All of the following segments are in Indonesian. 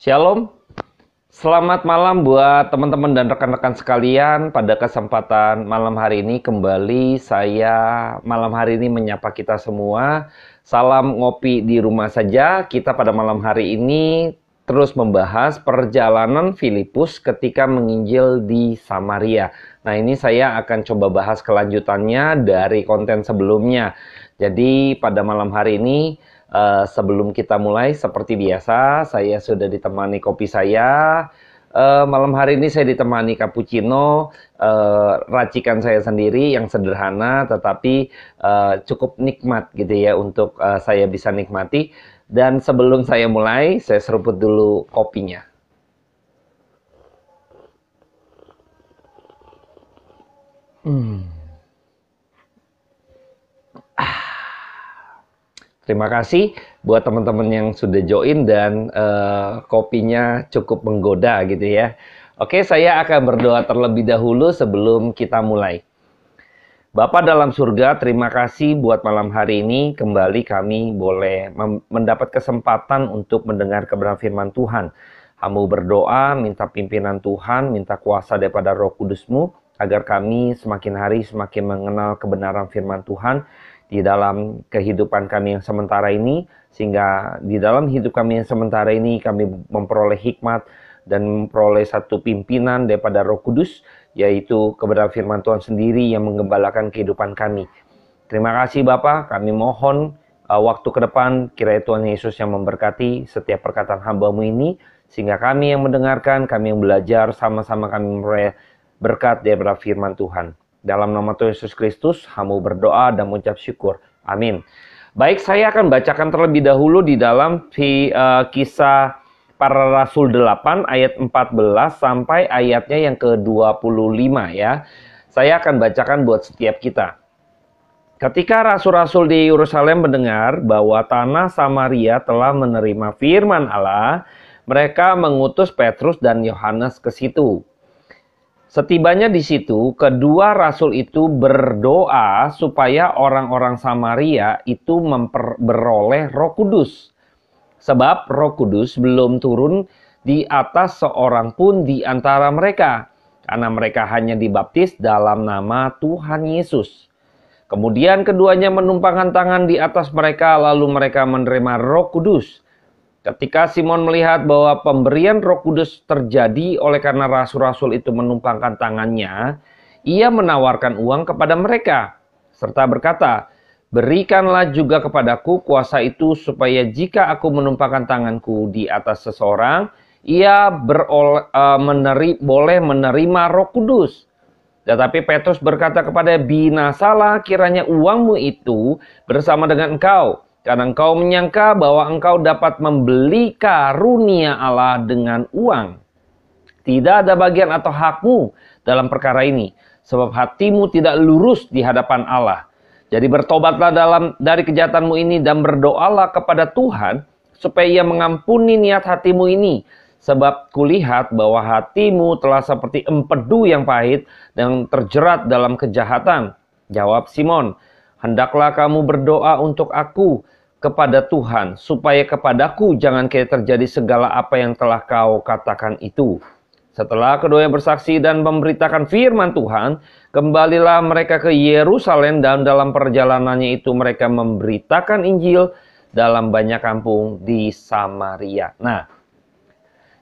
Shalom, selamat malam buat teman-teman dan rekan-rekan sekalian. Pada kesempatan malam hari ini kembali saya malam hari ini menyapa kita semua. Salam ngopi di rumah saja. Kita pada malam hari ini terus membahas perjalanan Filipus ketika menginjil di Samaria. Nah, ini saya akan coba bahas kelanjutannya dari konten sebelumnya. Jadi pada malam hari ini sebelum kita mulai, seperti biasa, saya sudah ditemani kopi saya. Malam hari ini saya ditemani cappuccino, racikan saya sendiri yang sederhana, tetapi cukup nikmat gitu ya untuk saya bisa nikmati. Dan sebelum saya mulai, saya seruput dulu kopinya. Terima kasih buat teman-teman yang sudah join dan kopinya cukup menggoda gitu ya. Oke, saya akan berdoa terlebih dahulu sebelum kita mulai. Bapa dalam surga, terima kasih buat malam hari ini. Kembali kami boleh mendapat kesempatan untuk mendengar kebenaran firman Tuhan. Hamba berdoa, minta pimpinan Tuhan, minta kuasa daripada Roh Kudus-Mu, agar kami semakin hari semakin mengenal kebenaran firman Tuhan di dalam kehidupan kami yang sementara ini, sehingga di dalam hidup kami yang sementara ini kami memperoleh hikmat dan memperoleh satu pimpinan daripada Roh Kudus, yaitu kebenaran firman Tuhan sendiri yang menggembalakan kehidupan kami. Terima kasih Bapa, kami mohon waktu ke depan kiranya Tuhan Yesus yang memberkati setiap perkataan hamba-Mu ini, sehingga kami yang mendengarkan, kami yang belajar, sama-sama kami memperoleh berkat daripada firman Tuhan. Dalam nama Tuhan Yesus Kristus, hamba berdoa dan mengucap syukur. Amin. Baik, saya akan bacakan terlebih dahulu di dalam kisah para Rasul 8 ayat 14 sampai ayatnya yang ke-25 ya. Saya akan bacakan buat setiap kita. Ketika rasul-rasul di Yerusalem mendengar bahwa tanah Samaria telah menerima firman Allah, mereka mengutus Petrus dan Yohanes ke situ. Setibanya di situ, kedua rasul itu berdoa supaya orang-orang Samaria itu beroleh Roh Kudus. Sebab Roh Kudus belum turun di atas seorang pun di antara mereka, karena mereka hanya dibaptis dalam nama Tuhan Yesus. Kemudian keduanya menumpangkan tangan di atas mereka, lalu mereka menerima Roh Kudus. Ketika Simon melihat bahwa pemberian Roh Kudus terjadi oleh karena rasul-rasul itu menumpangkan tangannya, ia menawarkan uang kepada mereka, serta berkata, "Berikanlah juga kepadaku kuasa itu supaya jika aku menumpangkan tanganku di atas seseorang, ia boleh menerima Roh Kudus." Tetapi Petrus berkata kepada, "Binasalah kiranya uangmu itu bersama dengan engkau, karena engkau menyangka bahwa engkau dapat membeli karunia Allah dengan uang. Tidak ada bagian atau hakmu dalam perkara ini, sebab hatimu tidak lurus di hadapan Allah. Jadi bertobatlah dari kejahatanmu ini dan berdoalah kepada Tuhan, supaya Ia mengampuni niat hatimu ini. Sebab kulihat bahwa hatimu telah seperti empedu yang pahit dan terjerat dalam kejahatan." Jawab Simon, "Hendaklah kamu berdoa untuk aku kepada Tuhan, supaya kepadaku jangan terjadi segala apa yang telah kau katakan itu." Setelah keduanya bersaksi dan memberitakan firman Tuhan, kembalilah mereka ke Yerusalem, dan dalam perjalanannya itu mereka memberitakan Injil dalam banyak kampung di Samaria. Nah,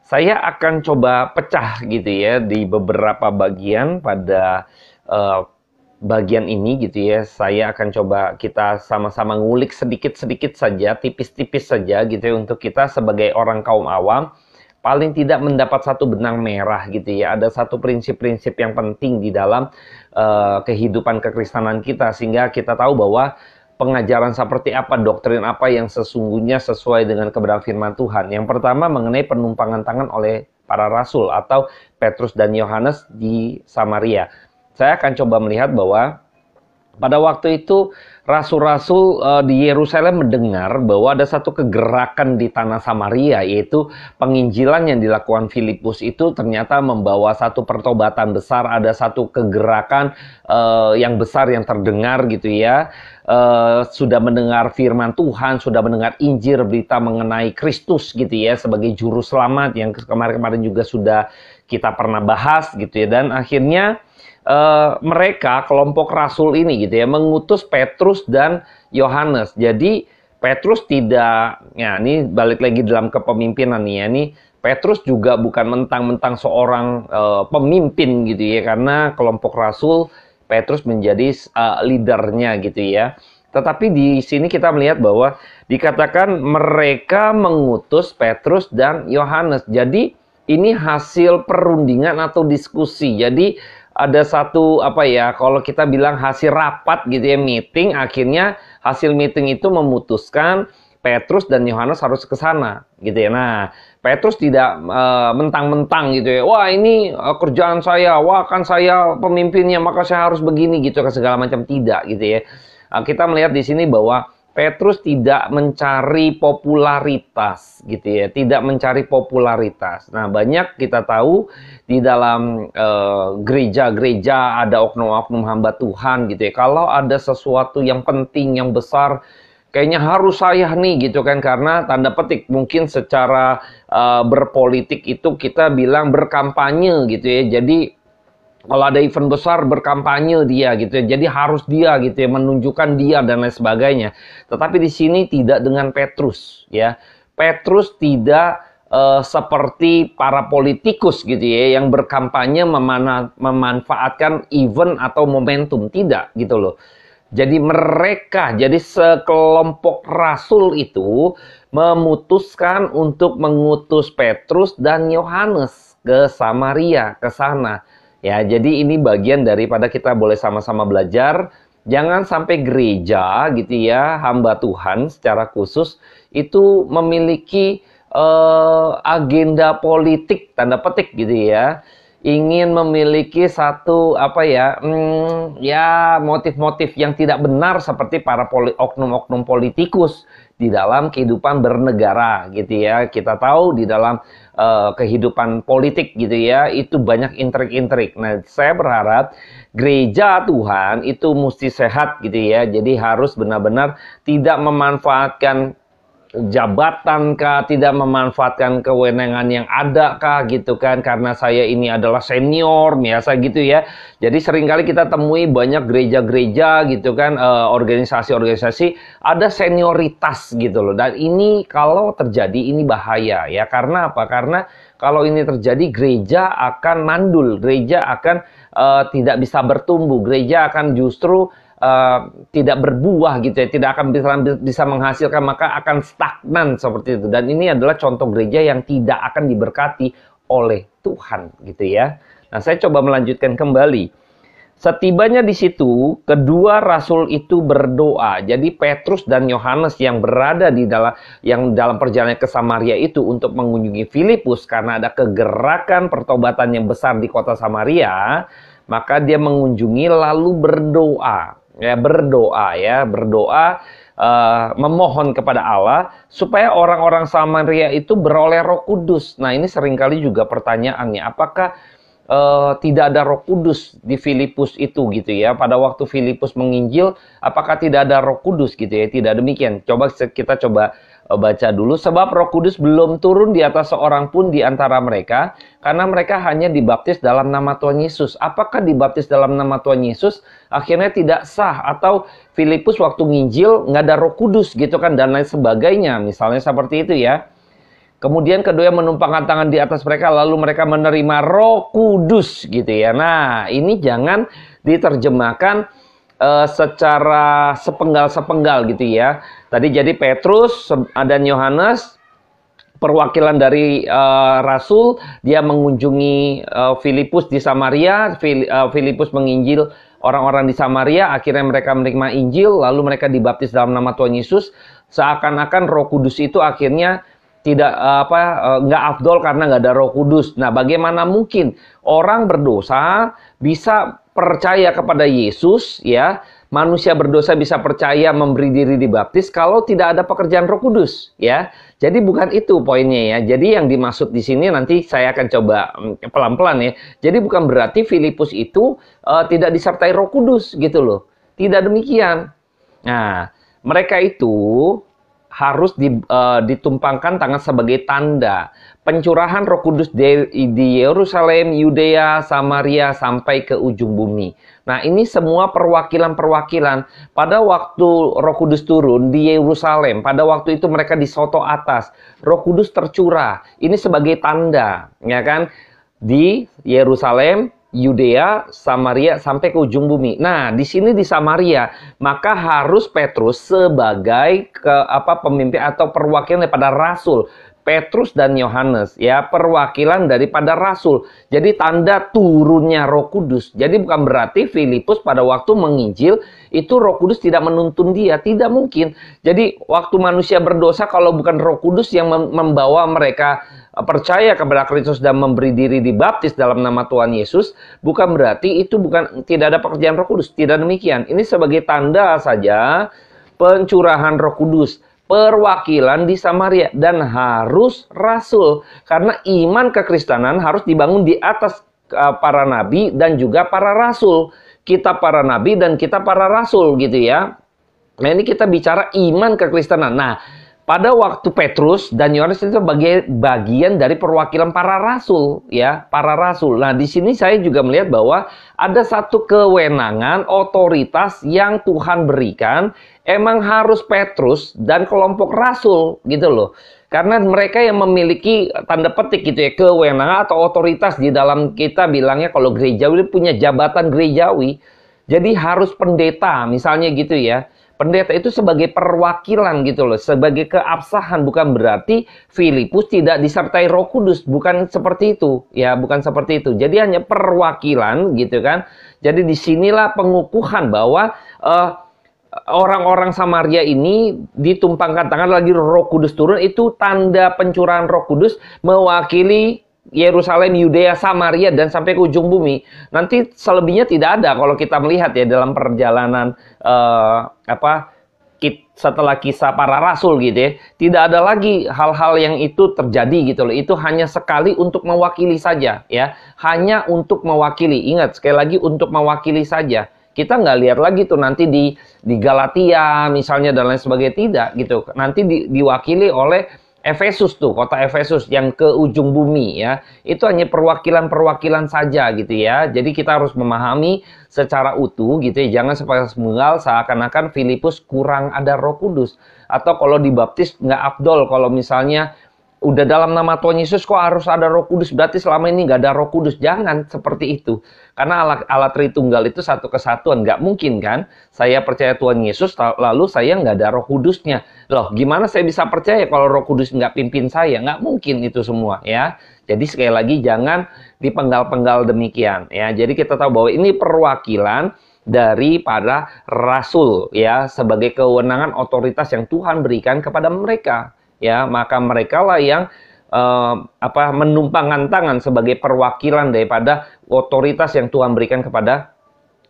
saya akan coba pecah gitu ya di beberapa bagian pada bagian ini gitu ya. Saya akan coba kita sama-sama ngulik sedikit-sedikit saja, tipis-tipis saja gitu ya, untuk kita sebagai orang kaum awam paling tidak mendapat satu benang merah gitu ya. Ada satu prinsip-prinsip yang penting di dalam kehidupan kekristenan kita, sehingga kita tahu bahwa pengajaran seperti apa, doktrin apa yang sesungguhnya sesuai dengan kebenaran firman Tuhan. Yang pertama mengenai penumpangan tangan oleh para rasul atau Petrus dan Yohanes di Samaria. Saya akan coba melihat bahwa Pada waktu itu rasul-rasul di Yerusalem mendengar bahwa ada satu kegerakan di tanah Samaria, yaitu penginjilan yang dilakukan Filipus itu ternyata membawa satu pertobatan besar, ada satu kegerakan yang besar yang terdengar gitu ya. Sudah mendengar firman Tuhan, sudah mendengar Injil, berita mengenai Kristus gitu ya sebagai juru selamat yang kemarin-kemarin juga sudah kita pernah bahas gitu ya. Dan akhirnya mereka kelompok rasul ini gitu ya mengutus Petrus dan Yohanes. Jadi Petrus tidak, ya ini balik lagi dalam kepemimpinan nih ya, ini Petrus juga bukan mentang-mentang seorang pemimpin gitu ya, karena kelompok rasul Petrus menjadi leadernya gitu ya. Tetapi di sini kita melihat bahwa dikatakan mereka mengutus Petrus dan Yohanes. Jadi ini hasil perundingan atau diskusi. Jadi ada satu kalau kita bilang hasil rapat gitu ya, meeting, akhirnya hasil meeting itu memutuskan Petrus dan Yohanes harus ke sana gitu ya. Nah, Petrus tidak mentang-mentang gitu ya. Wah, ini kerjaan saya, wah kan saya pemimpinnya, maka saya harus begini gitu kan, segala macam, tidak gitu ya. Kita melihat di sini bahwa Petrus tidak mencari popularitas gitu ya, tidak mencari popularitas. Nah, banyak kita tahu di dalam gereja-gereja ada oknum-oknum hamba Tuhan gitu ya. Kalau ada sesuatu yang penting, yang besar, kayaknya harus saya nih gitu kan, karena tanda petik mungkin secara berpolitik itu kita bilang berkampanye gitu ya. Jadi kalau ada event besar berkampanye dia gitu ya. Jadi harus dia gitu ya, menunjukkan dia dan lain sebagainya. Tetapi di sini tidak dengan Petrus ya. Petrus tidak seperti para politikus gitu ya yang berkampanye memanfaatkan event atau momentum, tidak gitu loh. Jadi mereka, jadi sekelompok rasul itu memutuskan untuk mengutus Petrus dan Yohanes ke Samaria, ke sana. Ya, jadi ini bagian daripada kita boleh sama-sama belajar. Jangan sampai gereja gitu ya, hamba Tuhan secara khusus itu memiliki agenda politik, tanda petik gitu ya. Ingin memiliki satu motif-motif yang tidak benar seperti para oknum-oknum politikus di dalam kehidupan bernegara gitu ya. Kita tahu di dalam kehidupan politik gitu ya, itu banyak intrik-intrik. Nah, saya berharap gereja Tuhan itu mesti sehat gitu ya. Jadi harus benar-benar tidak memanfaatkan jabatan kah, tidak memanfaatkan kewenangan yang ada kah gitu kan, karena saya ini adalah senior biasa gitu ya. Jadi seringkali kita temui banyak gereja-gereja gitu kan, organisasi-organisasi ada senioritas gitu loh. Dan ini kalau terjadi ini bahaya ya. Karena apa? Karena kalau ini terjadi gereja akan mandul, gereja akan tidak bisa bertumbuh, gereja akan justru tidak berbuah gitu ya, tidak akan bisa menghasilkan, maka akan stagnan seperti itu. Dan ini adalah contoh gereja yang tidak akan diberkati oleh Tuhan gitu ya. Nah, saya coba melanjutkan kembali. Setibanya di situ, kedua rasul itu berdoa. Jadi Petrus dan Yohanes yang berada di dalam perjalanan ke Samaria itu untuk mengunjungi Filipus karena ada kegerakan pertobatan yang besar di kota Samaria, maka dia mengunjungi lalu berdoa. Berdoa, memohon kepada Allah supaya orang-orang Samaria itu beroleh Roh Kudus. Nah, ini seringkali juga pertanyaannya, apakah tidak ada Roh Kudus di Filipus itu gitu ya? Pada waktu Filipus menginjil, apakah tidak ada Roh Kudus gitu ya? Tidak demikian. Kita coba baca dulu. Sebab Roh Kudus belum turun di atas seorang pun di antara mereka, karena mereka hanya dibaptis dalam nama Tuhan Yesus. Apakah dibaptis dalam nama Tuhan Yesus akhirnya tidak sah, atau Filipus waktu nginjil nggak ada Roh Kudus gitu kan, dan lain sebagainya, misalnya seperti itu ya. Kemudian kedua menumpangkan tangan di atas mereka, lalu mereka menerima Roh Kudus gitu ya. Nah, ini jangan diterjemahkan secara sepenggal-sepenggal gitu ya. Tadi jadi Petrus dan Yohanes, perwakilan dari rasul, dia mengunjungi Filipus di Samaria. Filipus menginjil orang-orang di Samaria, akhirnya mereka menerima Injil, lalu mereka dibaptis dalam nama Tuhan Yesus. Seakan-akan Roh Kudus itu akhirnya tidak nggak afdol karena nggak ada Roh Kudus. Nah, bagaimana mungkin orang berdosa bisa percaya kepada Yesus ya, manusia berdosa bisa percaya memberi diri dibaptis kalau tidak ada pekerjaan Roh Kudus, ya. Jadi bukan itu poinnya ya. Jadi yang dimaksud di sini nanti saya akan coba pelan-pelan ya. Jadi bukan berarti Filipus itu tidak disertai Roh Kudus gitu loh. Tidak demikian. Nah, mereka itu harus ditumpangkan tangan sebagai tanda pencurahan Roh Kudus di Yerusalem, Yudea, Samaria sampai ke ujung bumi. Nah, ini semua perwakilan-perwakilan pada waktu Roh Kudus turun di Yerusalem. Pada waktu itu mereka di soto atas, Roh Kudus tercurah. Ini sebagai tanda, ya kan? Di Yerusalem, Yudea, Samaria sampai ke ujung bumi. Nah, di sini di Samaria, maka harus Petrus sebagai pemimpin atau perwakilan daripada rasul. Petrus dan Yohanes, ya, perwakilan daripada rasul. Jadi tanda turunnya Roh Kudus. Jadi bukan berarti Filipus pada waktu menginjil itu Roh Kudus tidak menuntun dia, tidak mungkin. Jadi waktu manusia berdosa kalau bukan Roh Kudus yang membawa mereka percaya kepada Kristus dan memberi diri dibaptis dalam nama Tuhan Yesus, bukan berarti itu tidak ada pekerjaan Roh Kudus. Tidak demikian. Ini sebagai tanda saja pencurahan Roh Kudus. Perwakilan di Samaria dan harus rasul karena iman kekristenan harus dibangun di atas para nabi dan juga para rasul. Kita para nabi dan kita para rasul gitu ya. Nah, ini kita bicara iman kekristenan. Nah, pada waktu Petrus dan Yohanes itu bagian dari perwakilan para rasul, ya, para rasul. Nah, di sini saya juga melihat bahwa ada satu kewenangan, otoritas yang Tuhan berikan, emang harus Petrus dan kelompok rasul, gitu loh. Karena mereka yang memiliki tanda petik gitu ya, kewenangan atau otoritas di dalam kita bilangnya kalau gerejawi punya jabatan gerejawi. Jadi harus pendeta, misalnya gitu ya. Pendeta itu sebagai perwakilan gitu loh, sebagai keabsahan, bukan berarti Filipus tidak disertai Roh Kudus, bukan seperti itu, ya, bukan seperti itu. Jadi hanya perwakilan gitu kan. Jadi disinilah pengukuhan bahwa orang-orang Samaria ini ditumpangkan tangan lagi Roh Kudus turun, itu tanda pencurahan Roh Kudus mewakili Yerusalem, Yudea, Samaria dan sampai ke ujung bumi. Nanti selebihnya tidak ada kalau kita melihat ya dalam perjalanan setelah kisah para rasul gitu ya. Tidak ada lagi hal-hal yang itu terjadi gitu loh. Itu hanya sekali untuk mewakili saja ya. Hanya untuk mewakili. Ingat sekali lagi untuk mewakili saja. Kita nggak lihat lagi tuh nanti di Galatia misalnya dan lain sebagainya, tidak gitu. Nanti diwakili oleh Efesus tuh, kota Efesus yang ke ujung bumi ya. Itu hanya perwakilan-perwakilan saja gitu ya. Jadi kita harus memahami secara utuh gitu ya. Jangan sepenggal seakan-akan Filipus kurang ada Roh Kudus. Atau kalau dibaptis nggak afdol kalau misalnya udah dalam nama Tuhan Yesus kok harus ada Roh Kudus, berarti selama ini nggak ada Roh Kudus. Jangan seperti itu. Karena Allah Tritunggal itu satu kesatuan. Nggak mungkin kan saya percaya Tuhan Yesus lalu saya nggak ada Roh Kudusnya. Loh, gimana saya bisa percaya kalau Roh Kudus nggak pimpin saya? Nggak mungkin itu semua ya. Jadi sekali lagi jangan dipenggal-penggal demikian ya. Jadi kita tahu bahwa ini perwakilan daripada rasul ya, sebagai kewenangan otoritas yang Tuhan berikan kepada mereka. Ya, maka mereka lah yang menumpangkan tangan sebagai perwakilan daripada otoritas yang Tuhan berikan kepada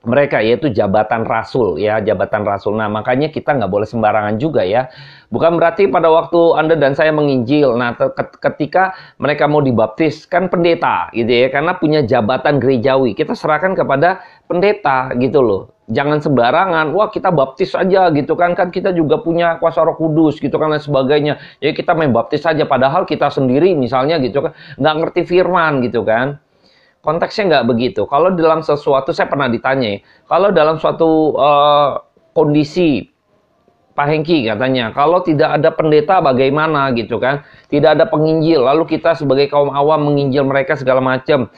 mereka, yaitu jabatan rasul ya, jabatan rasul. Nah, makanya kita nggak boleh sembarangan juga ya. Bukan berarti pada waktu Anda dan saya menginjil, nah ketika mereka mau dibaptis kan pendeta gitu ya, karena punya jabatan gerejawi, kita serahkan kepada pendeta gitu loh. Jangan sembarangan, wah kita baptis aja gitu kan kita juga punya kuasa Roh Kudus gitu kan dan sebagainya. Jadi kita main baptis saja padahal kita sendiri misalnya gitu kan nggak ngerti firman gitu kan. Konteksnya nggak begitu. Kalau dalam sesuatu, saya pernah ditanya, kalau dalam suatu kondisi, Pak Hengki katanya, kalau tidak ada pendeta bagaimana gitu kan, tidak ada penginjil, lalu kita sebagai kaum awam menginjil mereka segala macam,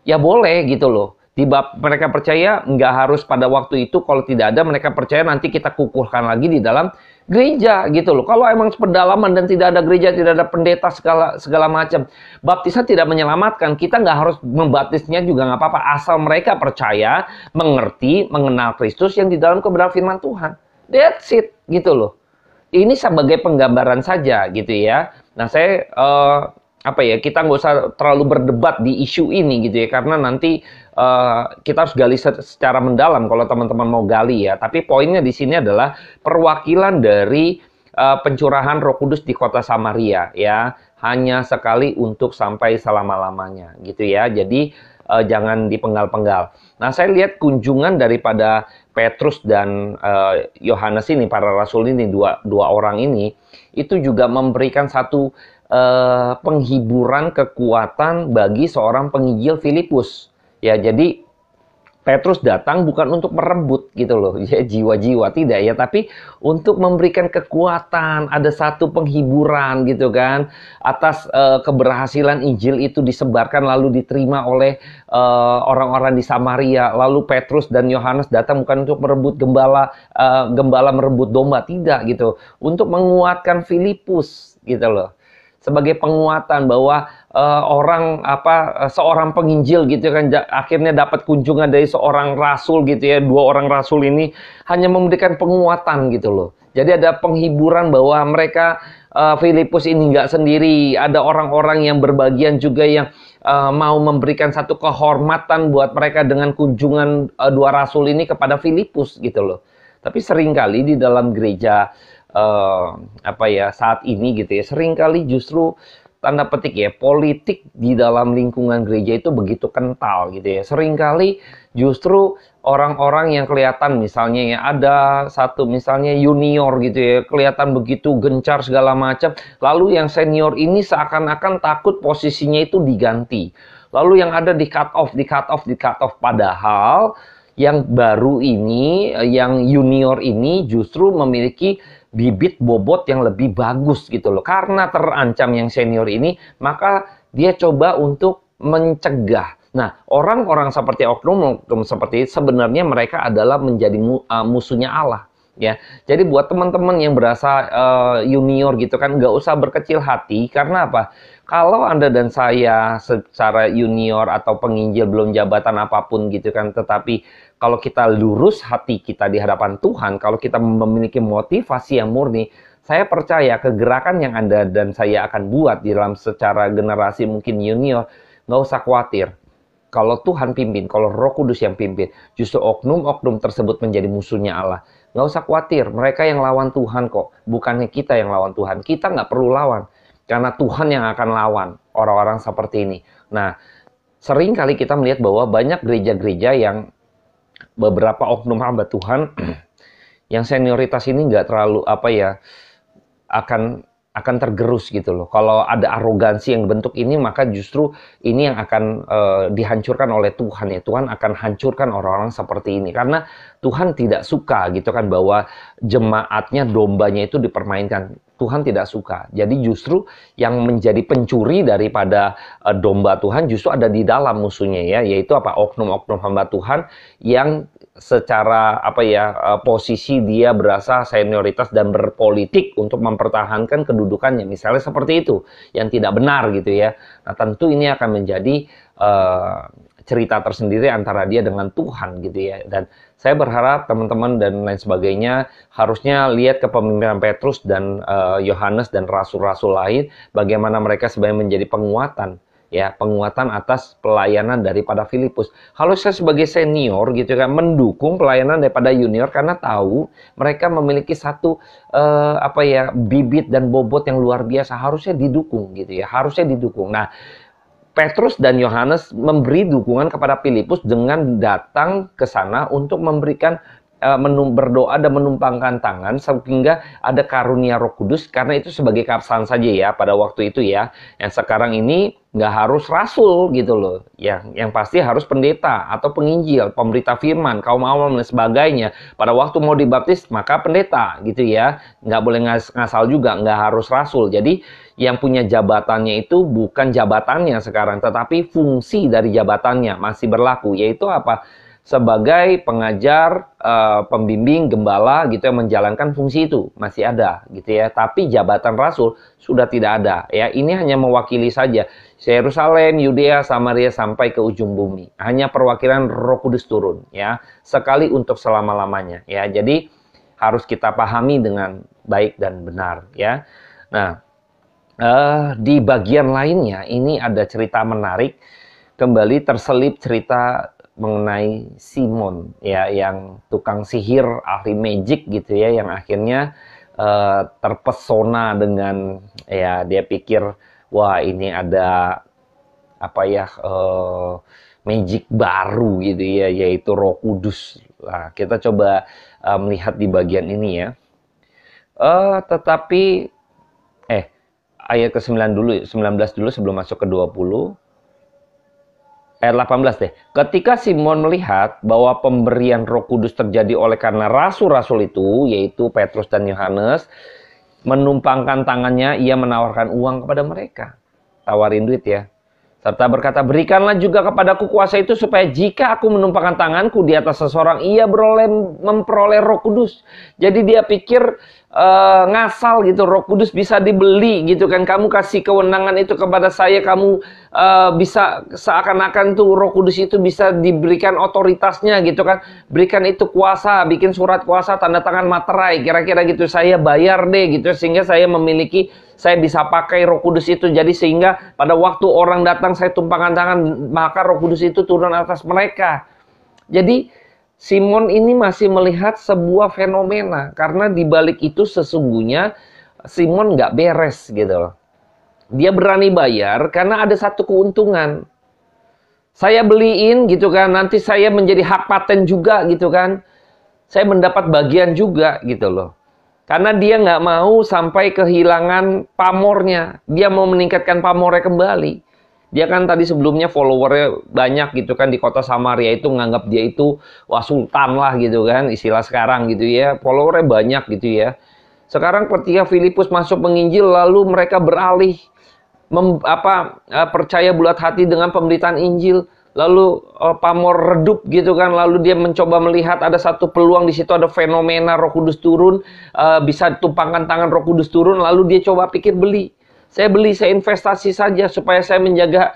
ya boleh gitu loh. Mereka percaya nggak harus pada waktu itu, kalau tidak ada mereka percaya nanti kita kukuhkan lagi di dalam gereja gitu loh. Kalau emang pedalaman dan tidak ada gereja, tidak ada pendeta segala macam, baptisan tidak menyelamatkan. Kita nggak harus membaptisnya juga nggak apa-apa, asal mereka percaya, mengerti, mengenal Kristus yang di dalam kebenaran firman Tuhan. That's it gitu loh. Ini sebagai penggambaran saja gitu ya. Nah saya apa ya, kita nggak usah terlalu berdebat di isu ini gitu ya, karena nanti kita harus gali secara mendalam kalau teman-teman mau gali ya. Tapi poinnya di sini adalah perwakilan dari pencurahan Roh Kudus di kota Samaria ya, hanya sekali untuk sampai selama-lamanya gitu ya. Jadi jangan dipenggal-penggal. Nah, saya lihat kunjungan daripada Petrus dan Yohanes ini, para rasul ini, dua orang ini, itu juga memberikan satu penghiburan, kekuatan bagi seorang penginjil Filipus. Ya, jadi Petrus datang bukan untuk merebut gitu loh, ya jiwa-jiwa tidak ya, tapi untuk memberikan kekuatan, ada satu penghiburan gitu kan, atas keberhasilan Injil itu disebarkan lalu diterima oleh orang-orang di Samaria. Lalu Petrus dan Yohanes datang bukan untuk merebut gembala merebut domba, tidak gitu, untuk menguatkan Filipus gitu loh. Sebagai penguatan bahwa seorang penginjil gitu kan akhirnya dapat kunjungan dari seorang rasul gitu ya. Dua orang rasul ini hanya memberikan penguatan gitu loh. Jadi ada penghiburan bahwa mereka Filipus ini nggak sendiri, ada orang-orang yang berbagian juga yang mau memberikan satu kehormatan buat mereka dengan kunjungan dua rasul ini kepada Filipus gitu loh. Tapi seringkali di dalam gereja saat ini gitu ya, seringkali justru tanda petik ya, politik di dalam lingkungan gereja itu begitu kental gitu ya. Seringkali justru orang-orang yang kelihatan misalnya ya, ada satu misalnya junior gitu ya, kelihatan begitu gencar segala macam, lalu yang senior ini seakan-akan takut posisinya itu diganti. Lalu yang ada di cut off, padahal yang baru ini, yang junior ini justru memiliki bibit bobot yang lebih bagus gitu loh. Karena terancam yang senior ini, maka dia coba untuk mencegah. Nah, orang-orang seperti oknum seperti itu, sebenarnya mereka adalah menjadi musuhnya Allah. Ya, jadi buat teman-teman yang berasa junior gitu kan, nggak usah berkecil hati. Karena apa? Kalau Anda dan saya secara junior atau penginjil belum jabatan apapun gitu kan, tetapi kalau kita lurus hati kita di hadapan Tuhan, kalau kita memiliki motivasi yang murni, saya percaya kegerakan yang Anda dan saya akan buat di dalam secara generasi mungkin junior, nggak usah khawatir. Kalau Tuhan pimpin, kalau Roh Kudus yang pimpin, justru oknum-oknum tersebut menjadi musuhnya Allah. Nggak usah khawatir, mereka yang lawan Tuhan kok, bukannya kita yang lawan Tuhan. Kita nggak perlu lawan, karena Tuhan yang akan lawan orang-orang seperti ini. Nah, sering kali kita melihat bahwa banyak gereja-gereja yang beberapa oknum hamba Tuhan yang senioritas ini nggak terlalu akan tergerus gitu loh. Kalau ada arogansi yang bentuk ini, maka justru ini yang akan dihancurkan oleh Tuhan ya. Tuhan akan hancurkan orang-orang seperti ini. Karena Tuhan tidak suka gitu kan bahwa jemaatnya, dombanya itu dipermainkan. Tuhan tidak suka. Jadi justru yang menjadi pencuri daripada domba Tuhan justru ada di dalam musuhnya ya. Yaitu oknum-oknum hamba Tuhan yang secara posisi dia berasa senioritas dan berpolitik untuk mempertahankan kedudukannya, misalnya seperti itu, yang tidak benar gitu ya. Nah, tentu ini akan menjadi cerita tersendiri antara dia dengan Tuhan gitu ya. Dan saya berharap teman-teman dan lain sebagainya harusnya lihat kepemimpinan Petrus dan Yohanes dan rasul-rasul lain, bagaimana mereka sebenarnya menjadi penguatan ya, penguatan atas pelayanan daripada Filipus. Kalau saya sebagai senior gitu kan mendukung pelayanan daripada junior karena tahu mereka memiliki satu bibit dan bobot yang luar biasa, harusnya didukung gitu ya, harusnya didukung. Nah, Petrus dan Yohanes memberi dukungan kepada Filipus dengan datang ke sana untuk memberikan berdoa dan menumpangkan tangan sehingga ada karunia Roh Kudus, karena itu sebagai keabsahan saja ya pada waktu itu ya. Yang sekarang ini nggak harus rasul gitu loh. Yang pasti harus pendeta atau penginjil, pemberita firman, kaum awam dan sebagainya. Pada waktu mau dibaptis maka pendeta gitu ya. Nggak boleh ngasal juga, nggak harus rasul. Jadi yang punya jabatannya itu bukan jabatannya sekarang, tetapi fungsi dari jabatannya masih berlaku, yaitu apa? Sebagai pengajar, pembimbing, gembala gitu yang menjalankan fungsi itu masih ada gitu ya. Tapi jabatan rasul sudah tidak ada ya. Ini hanya mewakili saja Yerusalem, Yudea, Samaria sampai ke ujung bumi. Hanya perwakilan Roh Kudus turun ya. Sekali untuk selama-lamanya ya. Jadi harus kita pahami dengan baik dan benar ya. Nah, Di bagian lainnya ini ada cerita menarik, kembali terselip cerita mengenai Simon ya, yang tukang sihir, ahli magic gitu ya, yang akhirnya terpesona dengan, ya dia pikir wah ini ada apa ya, magic baru gitu ya, yaitu Roh Kudus. Nah, kita coba melihat di bagian ini ya. Tetapi ayat ke-9 dulu, 19 dulu sebelum masuk ke 20. Ayat 18 deh. Ketika Simon melihat bahwa pemberian Roh Kudus terjadi oleh karena rasul-rasul itu, yaitu Petrus dan Yohanes, menumpangkan tangannya, ia menawarkan uang kepada mereka. Tawarin duit ya. Serta berkata, berikanlah juga kepadaku kuasa itu supaya jika aku menumpangkan tanganku di atas seseorang, ia memperoleh Roh Kudus. Jadi dia pikir ngasal gitu, Roh Kudus bisa dibeli gitu kan. Kamu kasih kewenangan itu kepada saya, kamu bisa seakan-akan tuh Roh Kudus itu bisa diberikan otoritasnya gitu kan. Berikan itu kuasa, bikin surat kuasa, tanda tangan materai, kira-kira gitu. Saya bayar deh gitu, sehingga saya memiliki, saya bisa pakai Roh Kudus itu. Jadi sehingga pada waktu orang datang saya tumpangkan tangan, maka Roh Kudus itu turun atas mereka. Jadi Simon ini masih melihat sebuah fenomena, karena di balik itu sesungguhnya Simon nggak beres gitu. Dia berani bayar karena ada satu keuntungan. Saya beliin gitu kan, nanti saya menjadi hak paten juga gitu kan. Saya mendapat bagian juga gitu loh. Karena dia nggak mau sampai kehilangan pamornya. Dia mau meningkatkan pamornya kembali. Dia kan tadi sebelumnya followernya banyak gitu kan di kota Samaria, itu nganggap dia itu wah sultan lah gitu kan, istilah sekarang gitu ya. Followernya banyak gitu ya. Sekarang ketika Filipus masuk menginjil, lalu mereka beralih percaya bulat hati dengan pemberitaan Injil. Lalu pamor redup gitu kan, lalu dia mencoba melihat ada satu peluang di situ, ada fenomena Roh Kudus turun, bisa ditumpangkan tangan Roh Kudus turun, lalu dia coba pikir beli. Saya beli, saya investasi saja supaya saya menjaga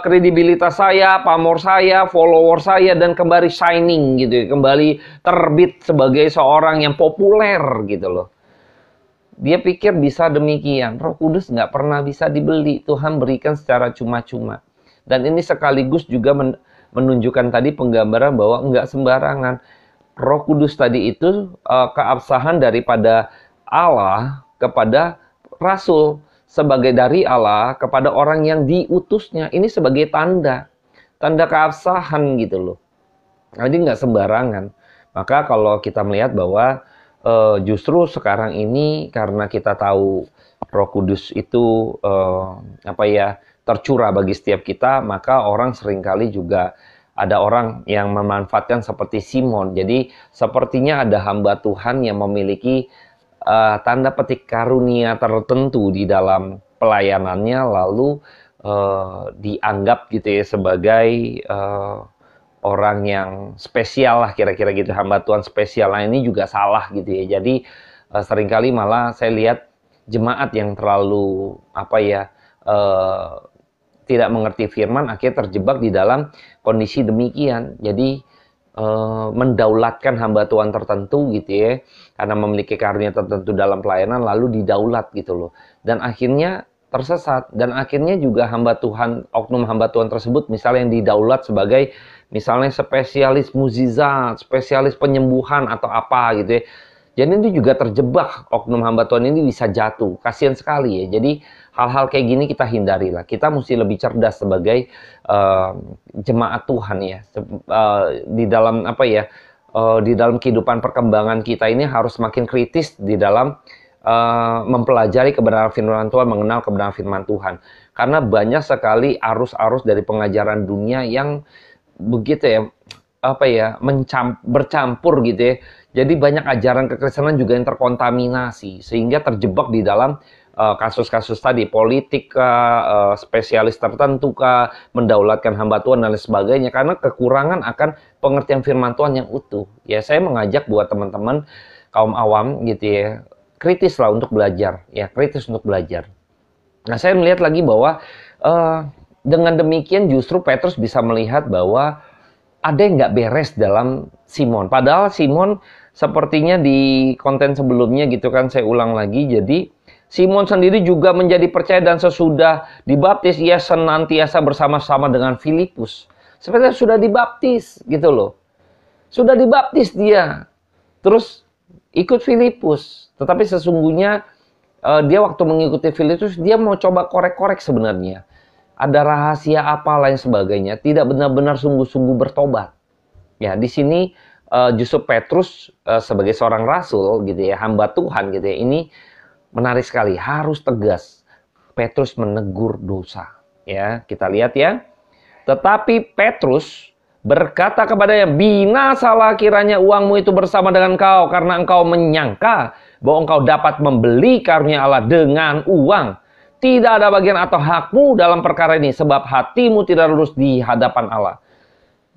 kredibilitas saya, pamor saya, follower saya, dan kembali shining gitu, kembali terbit sebagai seorang yang populer gitu loh. Dia pikir bisa demikian. Roh Kudus nggak pernah bisa dibeli, Tuhan berikan secara cuma-cuma. Dan ini sekaligus juga menunjukkan tadi penggambaran bahwa enggak sembarangan. Roh Kudus tadi itu keabsahan daripada Allah kepada rasul. Sebagai dari Allah kepada orang yang diutusnya. Ini sebagai tanda. Tanda keabsahan gitu loh. Jadi enggak sembarangan. Maka kalau kita melihat bahwa justru sekarang ini karena kita tahu Roh Kudus itu tercurah bagi setiap kita, maka orang seringkali juga ada orang yang memanfaatkan seperti Simon. Jadi sepertinya ada hamba Tuhan yang memiliki tanda petik karunia tertentu di dalam pelayanannya, lalu dianggap gitu ya sebagai orang yang spesial lah, kira-kira gitu, hamba Tuhan spesial. Nah ini juga salah gitu ya. Jadi seringkali malah saya lihat jemaat yang terlalu tidak mengerti firman, akhirnya terjebak di dalam kondisi demikian. Jadi mendaulatkan hamba Tuhan tertentu gitu ya, karena memiliki karunia tertentu dalam pelayanan, lalu didaulat gitu loh. Dan akhirnya tersesat. Dan akhirnya juga hamba Tuhan, oknum hamba Tuhan tersebut misalnya yang didaulat sebagai misalnya spesialis mukjizat, spesialis penyembuhan atau apa gitu ya. Jadi itu juga terjebak, oknum hamba Tuhan ini bisa jatuh. Kasihan sekali ya. Jadi hal-hal kayak gini kita hindarilah. Kita mesti lebih cerdas sebagai jemaat Tuhan ya. Di dalam di dalam kehidupan perkembangan kita ini harus makin kritis di dalam mempelajari kebenaran firman Tuhan, mengenal kebenaran firman Tuhan. Karena banyak sekali arus-arus dari pengajaran dunia yang begitu ya, bercampur gitu ya. Jadi banyak ajaran kekristenan juga yang terkontaminasi, sehingga terjebak di dalam kasus-kasus tadi, politik spesialis tertentu mendaulatkan hamba Tuhan dan lain sebagainya, karena kekurangan akan pengertian firman Tuhan yang utuh. Ya, saya mengajak buat teman-teman kaum awam gitu ya, kritis lah untuk belajar, ya kritis untuk belajar. Nah, saya melihat lagi bahwa dengan demikian justru Petrus bisa melihat bahwa ada yang nggak beres dalam Simon. Padahal Simon sepertinya di konten sebelumnya gitu kan, saya ulang lagi, jadi Simon sendiri juga menjadi percaya dan sesudah dibaptis ia senantiasa bersama-sama dengan Filipus. Sebenarnya sudah dibaptis gitu loh. Sudah dibaptis dia. Terus ikut Filipus. Tetapi sesungguhnya dia waktu mengikuti Filipus dia mau coba korek-korek sebenarnya. Ada rahasia apa lain sebagainya. Tidak benar-benar sungguh-sungguh bertobat. Ya, di sini justru Petrus sebagai seorang rasul gitu ya, hamba Tuhan gitu ya. Ini menarik sekali, harus tegas. Petrus menegur dosa. Ya, kita lihat ya. Tetapi Petrus berkata kepadanya, binasalah kiranya uangmu itu bersama dengan engkau, karena engkau menyangka bahwa engkau dapat membeli karunia Allah dengan uang. Tidak ada bagian atau hakmu dalam perkara ini, sebab hatimu tidak lurus di hadapan Allah.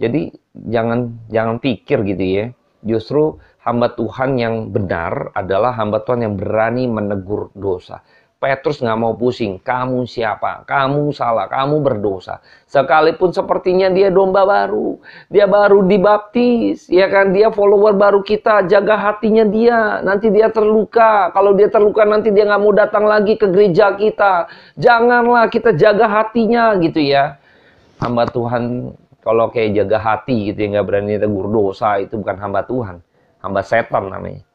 Jadi jangan pikir gitu ya. Justru hamba Tuhan yang benar adalah hamba Tuhan yang berani menegur dosa. Petrus nggak mau pusing. Kamu siapa? Kamu salah. Kamu berdosa. Sekalipun sepertinya dia domba baru. Dia baru dibaptis. Ya kan? Dia follower baru kita. Jaga hatinya dia. Nanti dia terluka. Kalau dia terluka nanti dia nggak mau datang lagi ke gereja kita. Janganlah kita jaga hatinya gitu ya. Hamba Tuhan kalau kayak jaga hati gitu ya, nggak berani tegur dosa, itu bukan hamba Tuhan. Hamba setan namanya.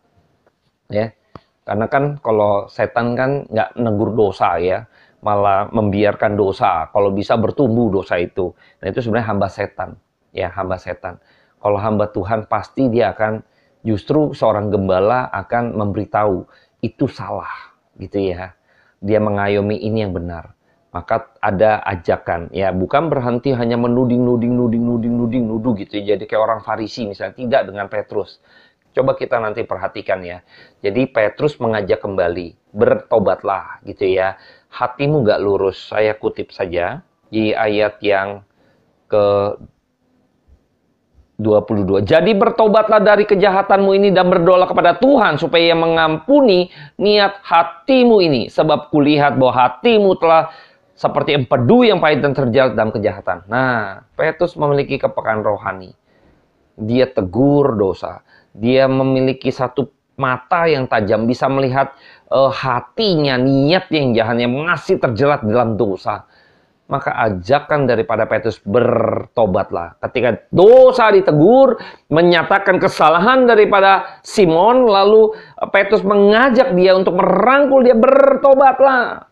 Ya. Karena kan kalau setan kan nggak negur dosa ya, malah membiarkan dosa. Kalau bisa bertumbuh dosa itu. Nah itu sebenarnya hamba setan. Ya, hamba setan. Kalau hamba Tuhan pasti dia akan, justru seorang gembala akan memberitahu, itu salah. Gitu ya. Dia mengayomi ini yang benar. Maka ada ajakan, ya bukan berhenti hanya menuding gitu. Jadi kayak orang Farisi misalnya, tidak dengan Petrus. Coba kita nanti perhatikan ya. Jadi Petrus mengajak kembali, bertobatlah gitu ya. Hatimu gak lurus. Saya kutip saja di ayat yang ke 22. Jadi bertobatlah dari kejahatanmu ini dan berdoalah kepada Tuhan supaya Ia mengampuni niat hatimu ini. Sebab kulihat bahwa hatimu telah seperti empedu yang pahit dan terjerat dalam kejahatan. Nah, Petrus memiliki kepekaan rohani. Dia tegur dosa. Dia memiliki satu mata yang tajam, bisa melihat hatinya, niat yang jahat yang masih terjerat dalam dosa. Maka ajakan daripada Petrus, bertobatlah. Ketika dosa ditegur, menyatakan kesalahan daripada Simon, lalu Petrus mengajak dia untuk merangkul dia, bertobatlah.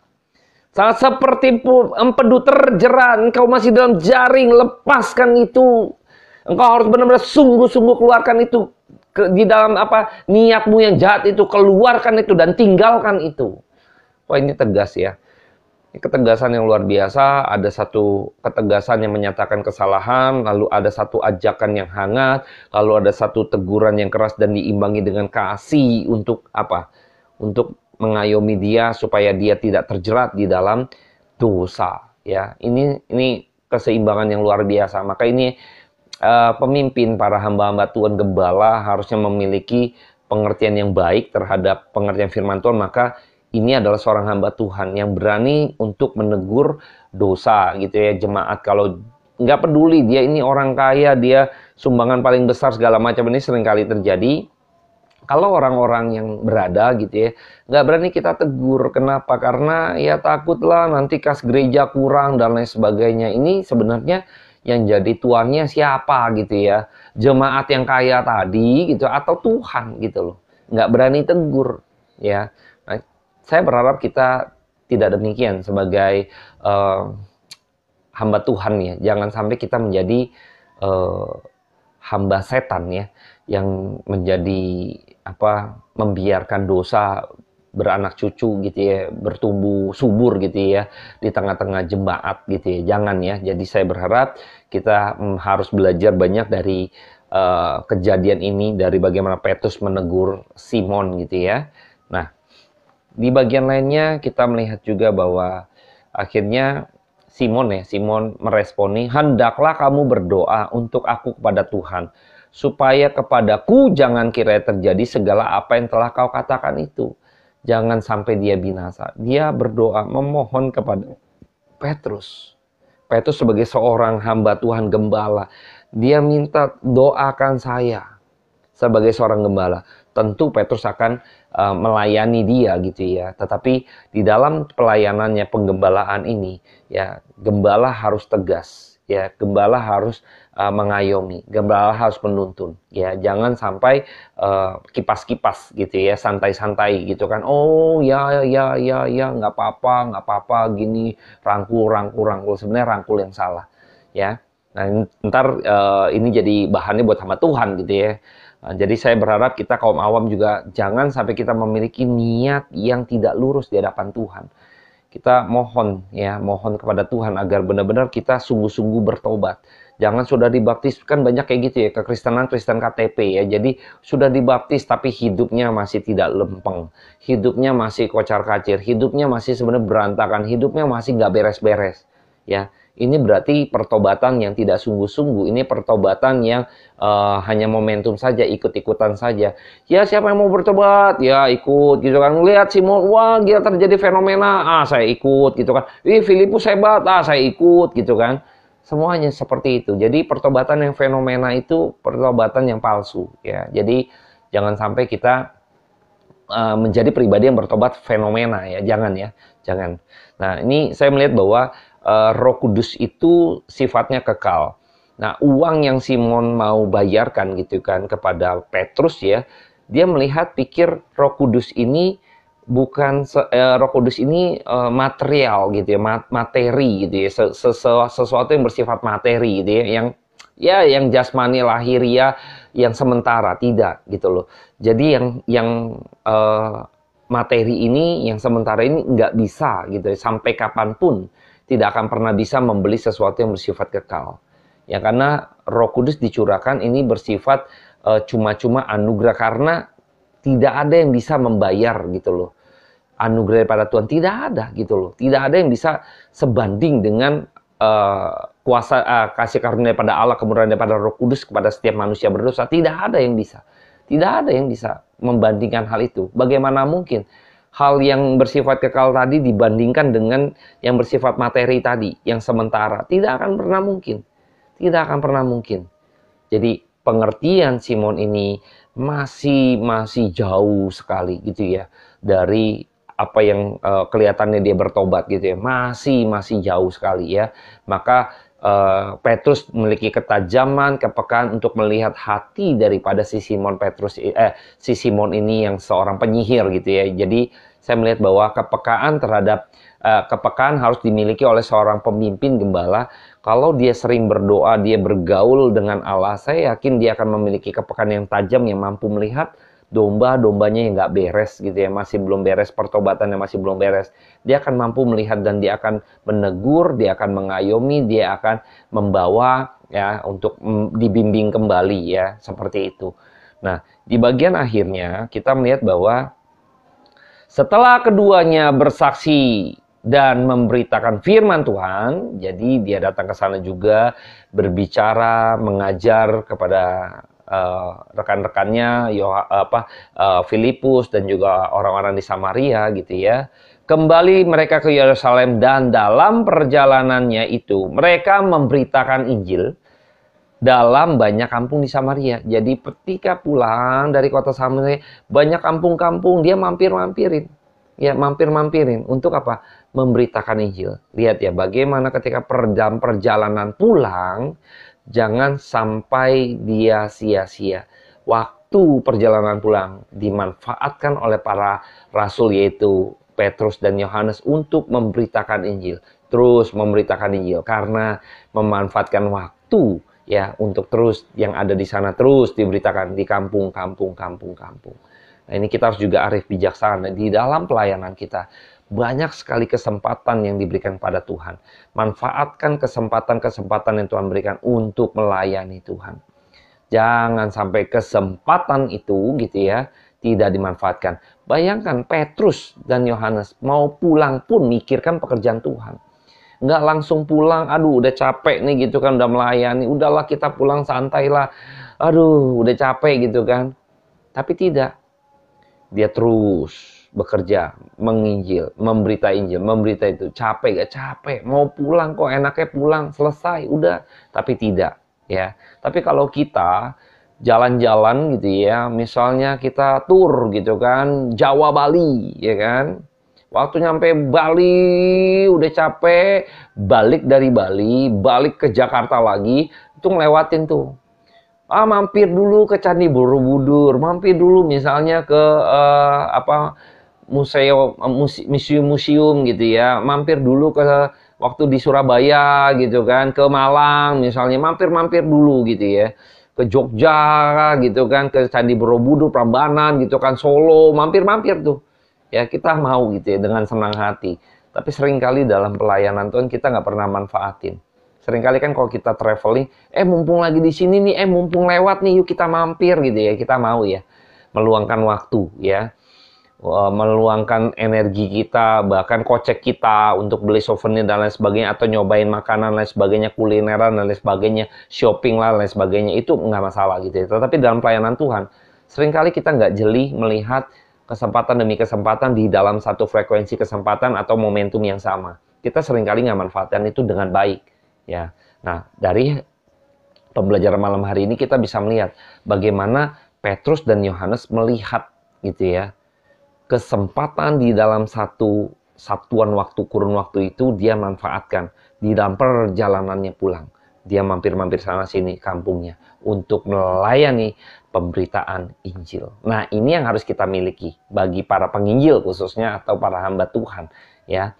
Saat seperti empedu terjerat, engkau masih dalam jaring, lepaskan itu. Engkau harus benar-benar sungguh-sungguh keluarkan itu. Di dalam niatmu yang jahat itu, keluarkan itu dan tinggalkan itu. Wah, ini tegas ya. Ini ketegasan yang luar biasa. Ada satu ketegasan yang menyatakan kesalahan, lalu ada satu ajakan yang hangat, lalu ada satu teguran yang keras dan diimbangi dengan kasih untuk apa? Untuk mengayomi dia supaya dia tidak terjerat di dalam dosa. Ya, ini keseimbangan yang luar biasa. Maka ini pemimpin, para hamba-hamba Tuhan, gembala harusnya memiliki pengertian yang baik terhadap pengertian firman Tuhan. Maka ini adalah seorang hamba Tuhan yang berani untuk menegur dosa gitu ya. Jemaat kalau nggak peduli dia ini orang kaya, dia sumbangan paling besar segala macam, ini seringkali terjadi. Kalau orang-orang yang berada gitu ya, nggak berani kita tegur. Kenapa? Karena ya takutlah nanti kas gereja kurang dan lain sebagainya. Ini sebenarnya yang jadi tuannya siapa gitu ya? Jemaat yang kaya tadi gitu atau Tuhan gitu loh. Nggak berani tegur ya. Nah, saya berharap kita tidak demikian sebagai hamba Tuhan ya. Jangan sampai kita menjadi hamba setan ya, yang menjadi membiarkan dosa beranak cucu gitu ya, bertumbuh subur gitu ya di tengah-tengah jemaat gitu ya. Jangan ya. Jadi saya berharap kita harus belajar banyak dari kejadian ini, dari bagaimana Petrus menegur Simon gitu ya. Nah, di bagian lainnya kita melihat juga bahwa akhirnya Simon meresponi, hendaklah kamu berdoa untuk aku kepada Tuhan, supaya kepadaku jangan kira terjadi segala apa yang telah kau katakan itu. Jangan sampai dia binasa. Dia berdoa, memohon kepada Petrus. Petrus sebagai seorang hamba Tuhan gembala, dia minta, doakan saya. sebagai seorang gembala. Tentu Petrus akan melayani dia gitu ya. Tetapi di dalam pelayanannya penggembalaan ini ya, gembala harus tegas ya, gembala harus mengayomi, gembala harus menuntun ya. Jangan sampai kipas-kipas gitu ya, santai-santai gitu kan. Oh ya nggak apa-apa gini, rangkul. Sebenarnya rangkul yang salah ya. Nah, ntar ini jadi bahannya buat sama Tuhan gitu ya. Jadi saya berharap kita kaum awam juga jangan sampai kita memiliki niat yang tidak lurus di hadapan Tuhan. Kita mohon kepada Tuhan agar benar-benar kita sungguh-sungguh bertobat. Jangan sudah dibaptis, kan banyak kayak gitu ya, kekristenan Kristen KTP ya. Jadi sudah dibaptis tapi hidupnya masih tidak lempeng. Hidupnya masih kocar-kacir, hidupnya masih sebenarnya berantakan, hidupnya masih nggak beres-beres. Ya, ini berarti pertobatan yang tidak sungguh-sungguh. Ini pertobatan yang hanya momentum saja, ikut-ikutan saja. Ya, siapa yang mau bertobat? Ya, ikut gitu kan. Lihat Simon, wah gila terjadi fenomena. Saya ikut gitu kan. Filipus hebat. Saya ikut gitu kan. Semuanya seperti itu. Jadi pertobatan yang fenomena itu pertobatan yang palsu ya. Jadi jangan sampai kita menjadi pribadi yang bertobat fenomena ya. Jangan ya. Jangan. Nah, ini saya melihat bahwa Roh Kudus itu sifatnya kekal. Nah, uang yang Simon mau bayarkan gitu kan kepada Petrus ya, dia melihat pikir Roh Kudus ini bukan Roh Kudus ini material gitu ya, materi gitu ya, sesuatu yang bersifat materi gitu ya, yang jasmani lahiriah yang sementara, tidak gitu loh. Jadi yang materi ini yang sementara ini nggak bisa gitu ya, sampai kapanpun tidak akan pernah bisa membeli sesuatu yang bersifat kekal. Ya, karena Roh Kudus dicurahkan ini bersifat cuma-cuma anugerah, karena tidak ada yang bisa membayar gitu loh. Anugerah daripada Tuhan tidak ada gitu loh. Tidak ada yang bisa sebanding dengan kuasa kasih karunia daripada Allah, kemurahan daripada Roh Kudus kepada setiap manusia berdosa. Tidak ada yang bisa. Tidak ada yang bisa membandingkan hal itu. Bagaimana mungkin hal yang bersifat kekal tadi dibandingkan dengan yang bersifat materi tadi, yang sementara? Tidak akan pernah mungkin. Tidak akan pernah mungkin. Jadi pengertian Simon ini masih jauh sekali gitu ya dari apa yang kelihatannya dia bertobat gitu ya. Masih jauh sekali ya. Maka Petrus memiliki ketajaman, kepekaan untuk melihat hati daripada si Simon ini yang seorang penyihir gitu ya. Jadi saya melihat bahwa kepekaan harus dimiliki oleh seorang pemimpin gembala. Kalau dia sering berdoa, dia bergaul dengan Allah, saya yakin dia akan memiliki kepekaan yang tajam, yang mampu melihat domba-dombanya yang nggak beres gitu ya, masih belum beres, pertobatannya masih belum beres. Dia akan mampu melihat dan dia akan menegur, dia akan mengayomi, dia akan membawa ya untuk dibimbing kembali ya, seperti itu. Nah, di bagian akhirnya kita melihat bahwa setelah keduanya bersaksi dan memberitakan firman Tuhan, jadi dia datang ke sana juga berbicara, mengajar kepada rekan-rekannya Filipus dan juga orang-orang di Samaria gitu ya. Kembali mereka ke Yerusalem dan dalam perjalanannya itu mereka memberitakan Injil dalam banyak kampung di Samaria. Jadi ketika pulang dari kota Samaria, banyak kampung-kampung dia mampir-mampirin. Ya, mampir-mampirin. Untuk apa? Memberitakan Injil. Lihat ya, bagaimana ketika perjalanan pulang, jangan sampai dia sia-sia. Waktu perjalanan pulang dimanfaatkan oleh para rasul, yaitu Petrus dan Yohanes, untuk memberitakan Injil. Terus memberitakan Injil karena memanfaatkan waktu ya untuk terus yang ada di sana terus diberitakan di kampung-kampung. Nah, ini kita harus juga arif bijaksana di dalam pelayanan kita. Banyak sekali kesempatan yang diberikan pada Tuhan. Manfaatkan kesempatan-kesempatan yang Tuhan berikan untuk melayani Tuhan. Jangan sampai kesempatan itu gitu ya tidak dimanfaatkan. Bayangkan Petrus dan Yohanes mau pulang pun mikirkan pekerjaan Tuhan. Nggak langsung pulang, aduh udah capek nih gitu kan, udah melayani, udahlah kita pulang santai lah, aduh udah capek gitu kan. Tapi tidak, dia terus bekerja, menginjil, memberita Injil, memberita itu. Capek gak capek, mau pulang kok enaknya pulang, selesai, udah. Tapi tidak ya. Tapi kalau kita jalan-jalan gitu ya, misalnya kita tur gitu kan, Jawa Bali ya kan. Waktu nyampe Bali udah capek, balik dari Bali, balik ke Jakarta lagi, itu ngelewatin tuh. Mampir dulu ke Candi Borobudur, mampir dulu misalnya ke museum-museum gitu ya, mampir dulu ke waktu di Surabaya gitu kan, ke Malang misalnya, mampir-mampir dulu gitu ya, ke Jogja gitu kan, ke Candi Borobudur, Prambanan gitu kan, Solo, mampir-mampir tuh. Ya kita mau gitu ya dengan senang hati. Tapi seringkali dalam pelayanan Tuhan kita nggak pernah manfaatin. Seringkali kan kalau kita traveling, mumpung lagi di sini nih, mumpung lewat nih, yuk kita mampir gitu ya. Kita mau ya meluangkan waktu ya, meluangkan energi kita, bahkan kocek kita untuk beli souvenir dan lain sebagainya, atau nyobain makanan lain sebagainya, kulineran dan lain sebagainya, shopping lah lain sebagainya, itu nggak masalah gitu ya. Tetapi dalam pelayanan Tuhan, seringkali kita nggak jeli melihat kesempatan demi kesempatan di dalam satu frekuensi kesempatan atau momentum yang sama. Kita seringkali nggak manfaatkan itu dengan baik. Ya, nah dari pembelajaran malam hari ini kita bisa melihat bagaimana Petrus dan Yohanes melihat gitu ya, kesempatan di dalam satu satuan waktu, kurun waktu itu dia manfaatkan di dalam perjalanannya pulang. Dia mampir-mampir sana sini kampungnya untuk melayani pemberitaan Injil. Nah, ini yang harus kita miliki bagi para penginjil khususnya atau para hamba Tuhan ya.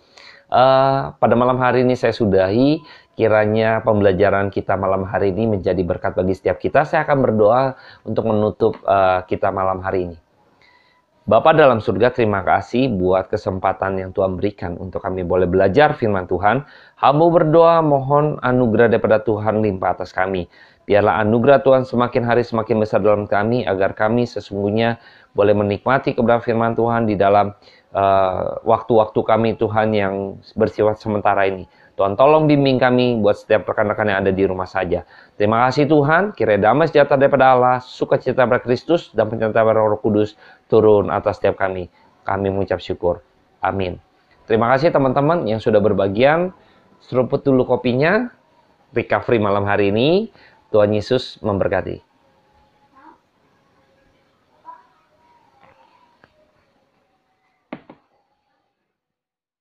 Pada malam hari ini saya sudahi, kiranya pembelajaran kita malam hari ini menjadi berkat bagi setiap kita. Saya akan berdoa untuk menutup kita malam hari ini. Bapa dalam surga, terima kasih buat kesempatan yang Tuhan berikan untuk kami boleh belajar firman Tuhan. Hamba berdoa mohon anugerah daripada Tuhan limpah atas kami. Biarlah anugerah Tuhan semakin hari semakin besar dalam kami, agar kami sesungguhnya boleh menikmati kebenaran firman Tuhan di dalam waktu-waktu kami Tuhan yang bersifat sementara ini. Tuhan tolong bimbing kami buat setiap rekan-rekan yang ada di rumah saja. Terima kasih Tuhan, kiranya damai sejahtera daripada Allah, sukacita daripada Kristus, dan penyertaan Roh Kudus turun atas setiap kami. Kami mengucap syukur. Amin. Terima kasih teman-teman yang sudah berbagian. Seruput dulu kopinya. Recovery malam hari ini. Tuhan Yesus memberkati.